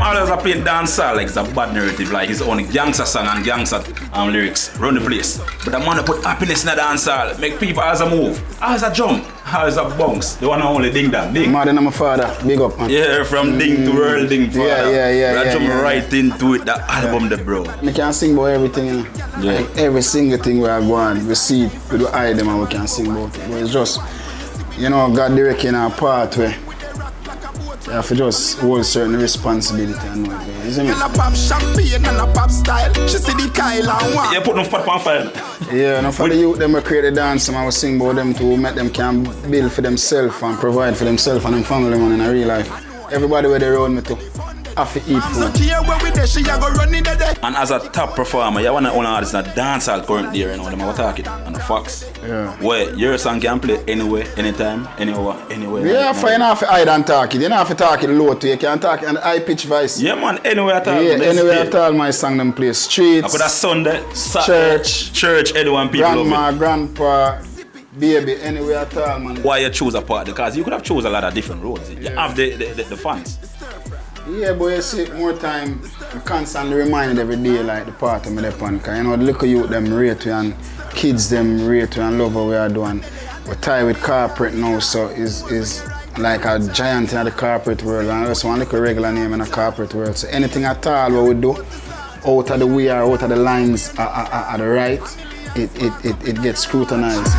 always a play dancehall like it's a bad narrative, like his own gangster song and gangster lyrics run the place. But the man that put happiness in the dancehall, make people as a move, as a jump, as a bounce. The one and only ding dong, ding. Mother and my father, big up, man. Yeah, from ding to world ding, father. I jump right into it, the album, the bro. We can sing about everything, you know? Yeah. Like every single thing we are going, we see it, we do eye them and we can sing about it. But it's just, you know, God directing our part where you have to just hold certain responsibility and know it, isn't it? Pop champagne and a pop style. She see the Kyle and one. You put no fat on fire. Yeah, and for the youth, them we create the dance and I was sing about them to make them can build for themselves and provide for themselves and them family man in a real life. Everybody where they around me to have to eat food. And as a top performer, you want to own artists that dancehall currently, you know, them are talking and the Fox. Yeah. Where your song can play anywhere, anytime, anywhere. Yeah, for you don't have to hide and talk it. You don't have to talk it low too. You can talk it in high pitch voice. Yeah, man, anywhere at all. Yeah, anywhere at all, my song them play. Streets, I could have Sunday, church, anyone people grandma, love it. grandpa, baby, anywhere at all, man. Why you choose a part? Because you could have chosen a lot of different roads. You have the fans. Yeah, but you see, more time, I'm constantly reminded every day, like, the part of me there, because, you know, the little youth, them rate you, and kids, them rate you, and love what we are doing. We're tied with corporate now, so is like a giant in the corporate world, and also one little regular name in the corporate world. So anything at all what we do, out of the way or out of the lines are the right, it gets scrutinized.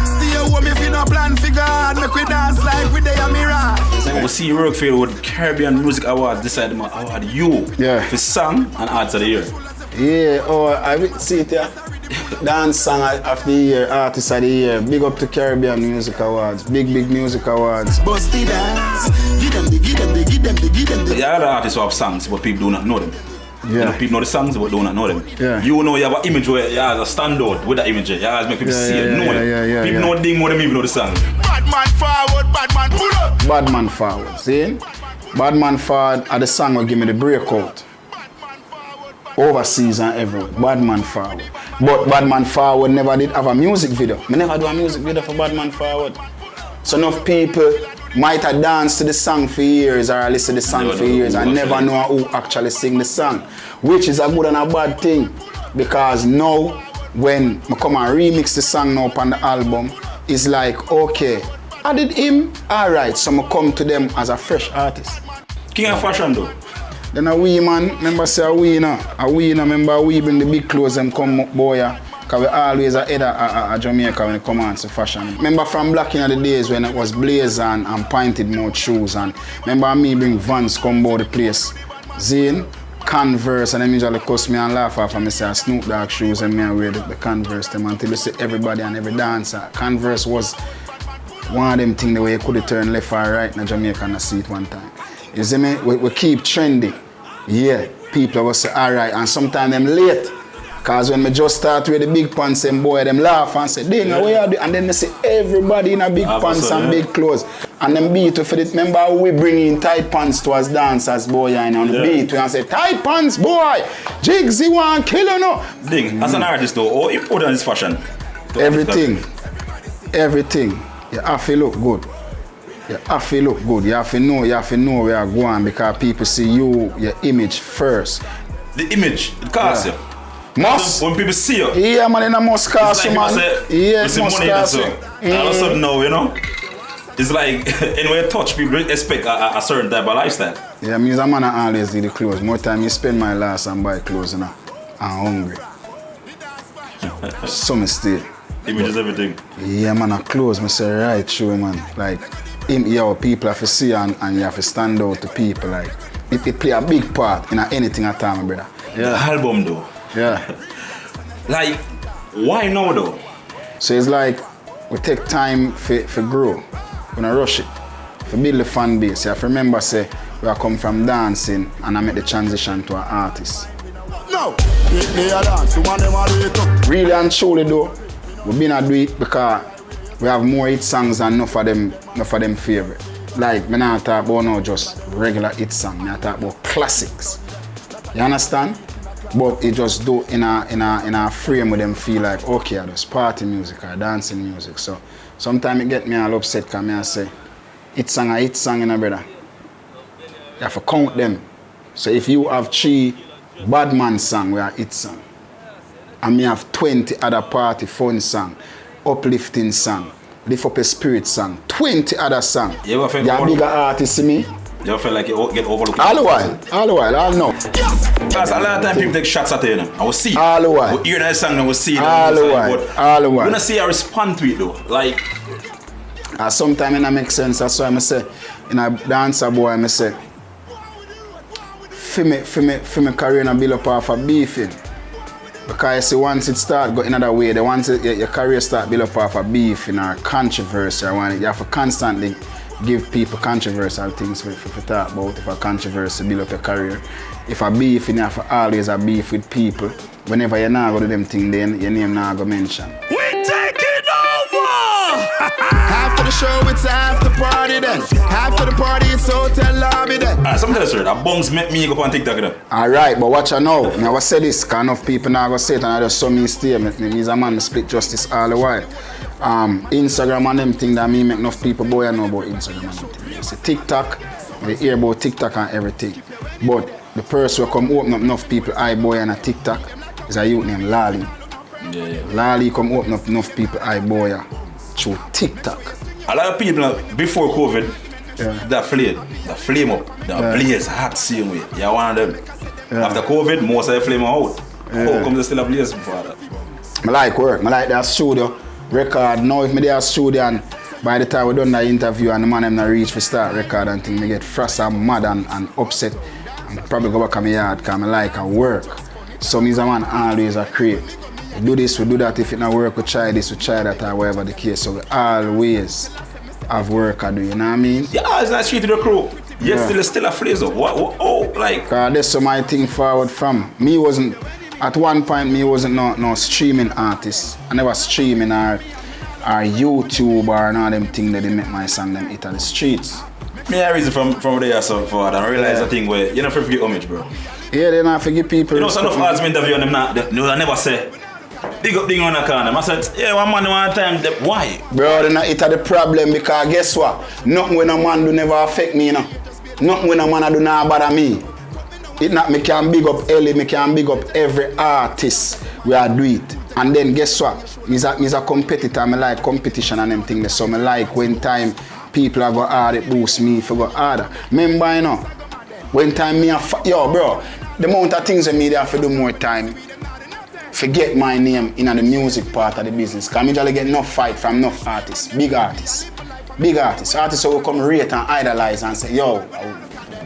We see you work for with Caribbean Music Awards, decide to award you for song and arts of the year. Yeah, I see it here. Dance song of the year, artist of the year. Big up to Caribbean Music Awards, big music awards. Busty dance, give them. The other artists who have songs, but people do not know them. Yeah. You know, people know the songs, but do not know them. Yeah. You know you have an image where you have a standout with that image. You have make people see it, know it. People know ding more than even know the song. Bad man forward, bad man pull up. Bad man forward, see? Bad man forward are the song will give me the breakout. Overseas and everywhere. Bad man forward. But Bad man forward never did have a music video. I never do a music video for Bad man forward. So enough people might have danced to the song for years or listen to the song for years and never know who actually sing the song. Which is a good and a bad thing. Because now, when I come and remix the song now on the album, it's like, okay, I did him, alright, so I come to them as a fresh artist. King of fashion though. Then a wee man, remember say a wee remember we bring the big clothes and come up boy. Because we always ahead of Jamaica when it comes to fashion. Remember from back in the days when it was blazer and pointed mouth shoes, and remember me bring Vans come about the place. Zane, Converse, and them usually cuss me and laugh off and me say Snoop Dogg shoes and me and wear the Converse them until you see everybody and every dancer. Converse was one of them things the way you could turn left or right in Jamaica and see it one time. You see me? We keep trending. Yeah, people will say alright, and sometimes them late. Because when I just start with the big pants and boy, them laugh and say, dang, what you do? And then they see everybody in a big pants and big clothes. And them beat for it. Remember how we bring in tight pants to us dancers, boy, and on the beat. We say, tight pants, boy, Jigsy want kill you no. Ding, as an artist though, how important is fashion? Everything. You have to look good. You have to look good. You have to know where you're going because people see you, your image first. The image, it costs you. Must. When people see you. Yeah, man, it must cost you, man. Yeah, it must cost you. All of a sudden now, you know, it's like, anyway you touch, people expect a certain type of lifestyle. Yeah, me as a man I always do the clothes. More time you spend my last and buy clothes and I'm hungry. So me stay. Image is everything. Yeah, man, I clothes, me say right true, man. Like, people have to see and you have to stand out to people. Like, it play a big part in anything at all, my brother. Yeah. The album though. Yeah. Like, why now though? So it's like, we take time for grow. We don't rush it. For build the fan base. You have to remember, say, we are come from dancing and I make the transition to an artist. No, they are dance, really and truly though, we've been to do it because we have more hit songs than enough of them favorite. Like, I not talk about no just regular hit song, I talk about classics. You understand? But it just do in a frame where them feel like, okay, I just party music or dancing music. So sometimes it get me all upset because I say, hit song, you know, brother. You have to count them. So if you have 3 bad man song, we are hit song. And me have 20 other party fun song, uplifting song, lift up a spirit song, 20 other song. You ever feel You're a bigger artist than me. You ever feel like you get overlooked? All the while, all know. Because a lot of time people take shots at you. I will see. All the while. We hear that song and we see it. All the while. When I see I respond to it though, like. Sometimes it don't make sense. That's why I say, in a dancer boy, I say, for me career and build up off of beefing. Because you see, once it start go another way, once your career start build up off of beefing or controversy, you have to constantly give people controversial things for talk about. If a controversy build up your career. If a beef, you have to always a beef with people. Whenever you not go do them thing, then your name not go mention. We taking over! After the show, it's after party then. After the party, it's hotel lobby then. Something else, sir. That bungs make me go on TikTok though. Alright, but watch out now. I will say this, because enough people now go say it and I just saw me stay. Me's a man split justice all the while. Instagram and them thing that me make enough people boy I know about Instagram and them thing. You see TikTok, they hear about TikTok and everything. But the person who come open up enough people eye boy and a TikTok is a youth named Lali. Yeah. Lali come open up enough people eye boy through TikTok. A lot of people before COVID, that flame up, that blaze hot same way. You're one of them. After COVID, most of the flame are out. How come they still a blaze before that? I like work, I like that studio record. Now if me there studio and by the time we done the interview and the man them not reach for start record and thing, me get frustrated and mad and upset. And probably go back to my yard because I like and work. So me's a man always a create. We do this, we do that. If it not work, we try this, we try that, or whatever the case. So we always have work to do, you know what I mean? Yeah, it's not straight to the crew. Yes, still a phrase up. What, like? Because that's so my thing forward from. Me wasn't, at one point, me wasn't no streaming artist. I never streaming or YouTube or none of them things that they make my song them hit on the streets. Me I reason from there so forward and realize a thing where you don't forget homage, bro. Yeah, they not forget people. You know, some of us interview and them I never say big up thing on the corner. I said, yeah, one man one time, why? Bro, they not hit the problem because guess what? Nothing when a man do never affect me, you know. Nothing when a man do not bother me. It not me can big up Ellie, me can big up every artist where I do it. And then guess what? Me's a competitor, I like competition and them things. So I like when time people are go hard, it boost me for go harder. Remember, you know, when time me yo bro, the amount of things that me there have to do more time. Forget my name in the music part of the business. Because I usually get enough fight from enough artists, big artists. Big artists. Artists who will come rate and idolize and say, yo,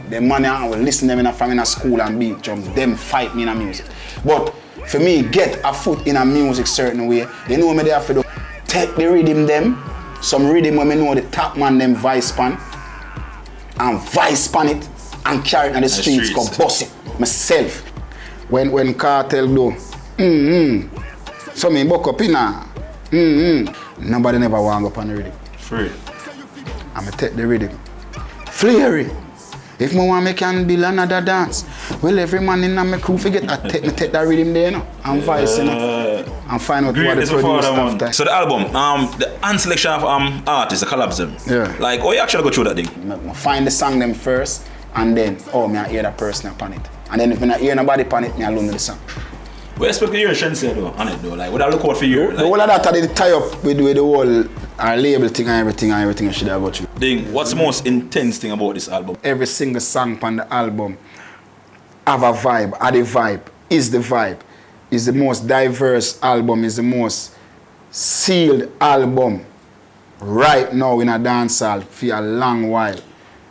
the money I will listen to them from in a school and beat drum. Them fight me in the music. But for me, get a foot in a music certain way, they know me they have to do. Take the rhythm them, some rhythm when me know the top man them vice pan, and vice pan it, and carry it on the streets, go bust it, myself. When cartel do, so me buck up in nobody never want go up on the rhythm. Free. I'ma take the rhythm. Flare it. If me want me can build another dance, well every man in my crew forget I take that rhythm there, you know, and vice, you know, and find out what the produce after. So the album, the unselection of artists, the collabs them. Yeah. Like, oh, you actually go through that thing? I find the song them first, and then, me I hear that person upon it. And then if I hear nobody upon it, I listen to the song. What expect you hear Shenseea though, on it though? Like, what I look out for you? Like, the whole of that they tie up with the whole label thing and everything I should have got through. Thing, what's the most intense thing about this album? Every single song on the album have a vibe, is the vibe. Is the most diverse album, is the most sealed album right now in a dancehall for a long while.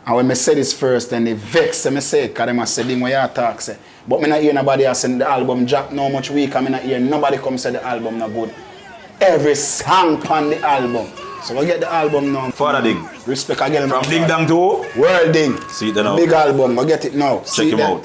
And when I say this first, then they vex me say, because they must say, "Ding what you talk say." But I not hear nobody else say the album drop no much week, I not hear nobody come say the album not good. Every song on the album. So we get the album now. Father Ding. Respect again. From Ding Dang to World Ding. See it now. Big album, we get it now. Check him out.